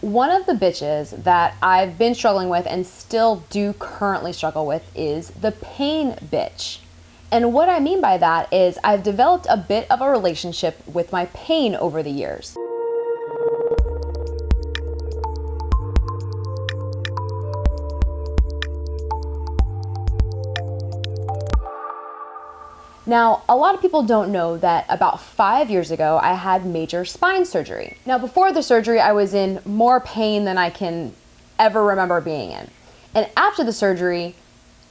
One of the bitches that I've been struggling with and still do currently struggle with is the pain bitch. And what I mean by that is I've developed a bit of a relationship with my pain over the years. Now, a lot of people don't know that about 5 years ago, I had major spine surgery. Now, before the surgery, I was in more pain than I can ever remember being in. And after the surgery,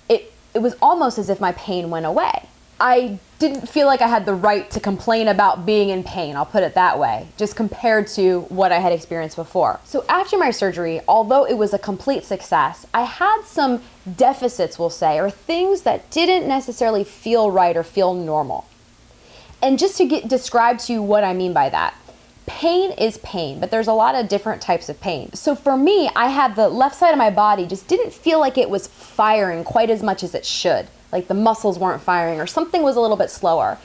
it was almost as if my pain went away. I didn't feel like I had the right to complain about being in pain, I'll put it that way, just compared to what I had experienced before. So after my surgery, although it was a complete success, I had some deficits, we'll say, or things that didn't necessarily feel right or feel normal. And just to describe to you what I mean by that, pain is pain, but there's a lot of different types of pain. So for me, I had the left side of my body just didn't feel like it was firing quite as much as it should. Like the muscles weren't firing or something was a little bit slower.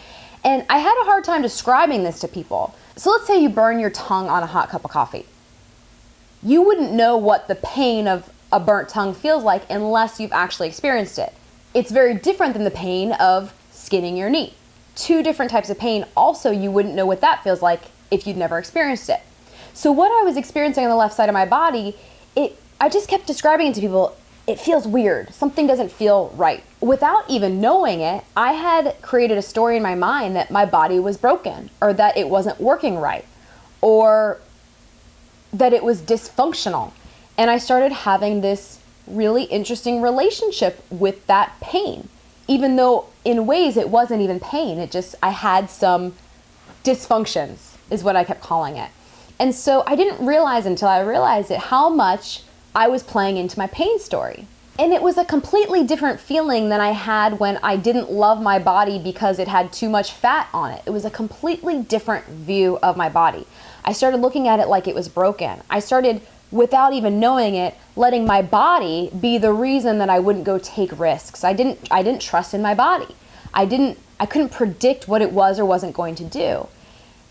And I had a hard time describing this to people. So let's say you burn your tongue on a hot cup of coffee. You wouldn't know what the pain of a burnt tongue feels like unless you've actually experienced it. It's very different than the pain of skinning your knee. Two different types of pain. Also, you wouldn't know what that feels like if you'd never experienced it. So what I was experiencing on the left side of my body, I just kept describing it to people. It feels weird. Something doesn't feel right. Without even knowing it, I had created a story in my mind that my body was broken, or that it wasn't working right, or that it was dysfunctional. And I started having this really interesting relationship with that pain, even though in ways it wasn't even pain. I had some dysfunctions, is what I kept calling it. And so I didn't realize until I realized it how much I was playing into my pain story. And it was a completely different feeling than I had when I didn't love my body because it had too much fat on it. It was a completely different view of my body. I started looking at it like it was broken. I started, without even knowing it, letting my body be the reason that I wouldn't go take risks. I didn't trust in my body. I couldn't predict what it was or wasn't going to do.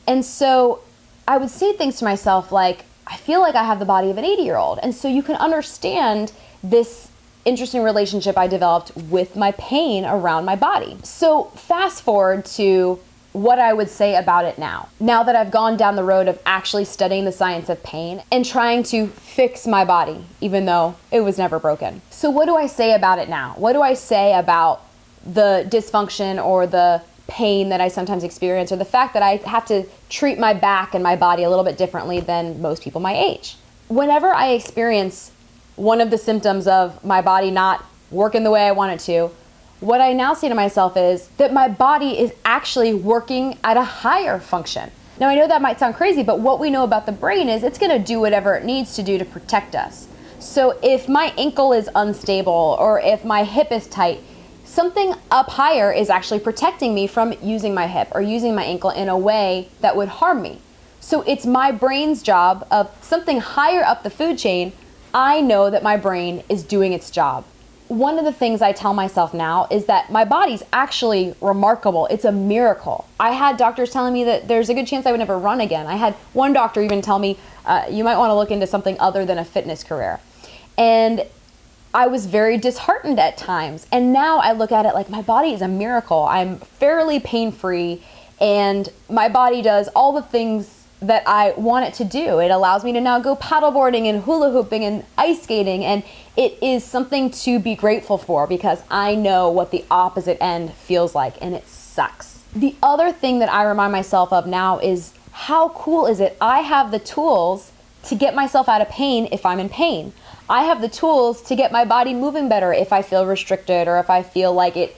And so I would say things to myself like, I feel like I have the body of an 80-year-old. And so you can understand this interesting relationship I developed with my pain around my body. So fast forward to what I would say about it now. Now that I've gone down the road of actually studying the science of pain and trying to fix my body, even though it was never broken. So what do I say about it now? What do I say about the dysfunction or the pain that I sometimes experience, or the fact that I have to treat my back and my body a little bit differently than most people my age? Whenever I experience one of the symptoms of my body not working the way I want it to, what I now say to myself is that my body is actually working at a higher function. Now, I know that might sound crazy, but what we know about the brain is it's going to do whatever it needs to do to protect us. So if my ankle is unstable or if my hip is tight, something up higher is actually protecting me from using my hip or using my ankle in a way that would harm me. So it's my brain's job of something higher up the food chain. I know that my brain is doing its job. One of the things I tell myself now is that my body's actually remarkable. It's a miracle. I had doctors telling me that there's a good chance I would never run again. I had one doctor even tell me, you might want to look into something other than a fitness career. And I was very disheartened at times. And now I look at it like my body is a miracle. I'm fairly pain-free and my body does all the things that I want it to do. It allows me to now go paddleboarding and hula hooping and ice skating. And it is something to be grateful for because I know what the opposite end feels like and it sucks. The other thing that I remind myself of now is how cool is it? I have the tools to get myself out of pain if I'm in pain. I have the tools to get my body moving better if I feel restricted or if I feel like it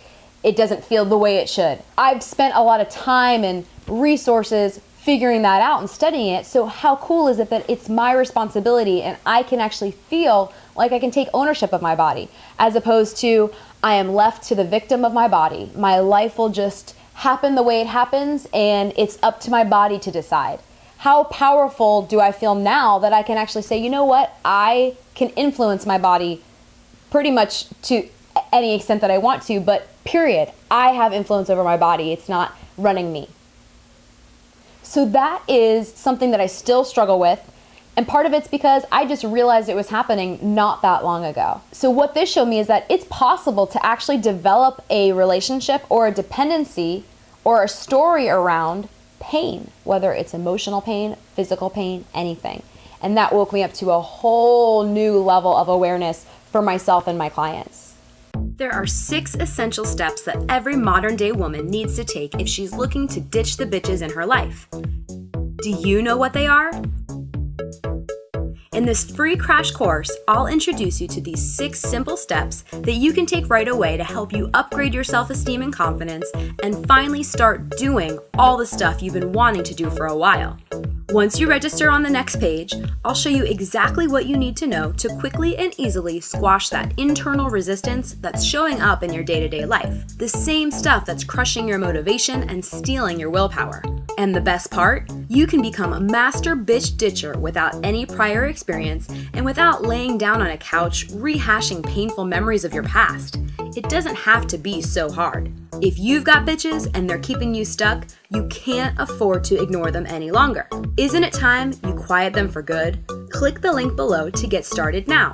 doesn't feel the way it should. I've spent a lot of time and resources figuring that out and studying it. So how cool is it that it's my responsibility and I can actually feel like I can take ownership of my body, as opposed to I am left to the victim of my body. My life will just happen the way it happens and it's up to my body to decide. How powerful do I feel now that I can actually say, you know what, I can influence my body pretty much to any extent that I want to, but period. I have influence over my body. It's not running me. So that is something that I still struggle with. And part of it's because I just realized it was happening not that long ago. So what this showed me is that it's possible to actually develop a relationship or a dependency or a story around pain, whether it's emotional pain, physical pain, anything. And that woke me up to a whole new level of awareness for myself and my clients. There are 6 essential steps that every modern day woman needs to take if she's looking to ditch the bitches in her life. Do you know what they are? In this free crash course, I'll introduce you to these 6 simple steps that you can take right away to help you upgrade your self-esteem and confidence and finally start doing all the stuff you've been wanting to do for a while. Once you register on the next page, I'll show you exactly what you need to know to quickly and easily squash that internal resistance that's showing up in your day-to-day life. The same stuff that's crushing your motivation and stealing your willpower. And the best part? You can become a master bitch ditcher without any prior experience and without laying down on a couch rehashing painful memories of your past. It doesn't have to be so hard. If you've got bitches and they're keeping you stuck, you can't afford to ignore them any longer. Isn't it time you quiet them for good? Click the link below to get started now.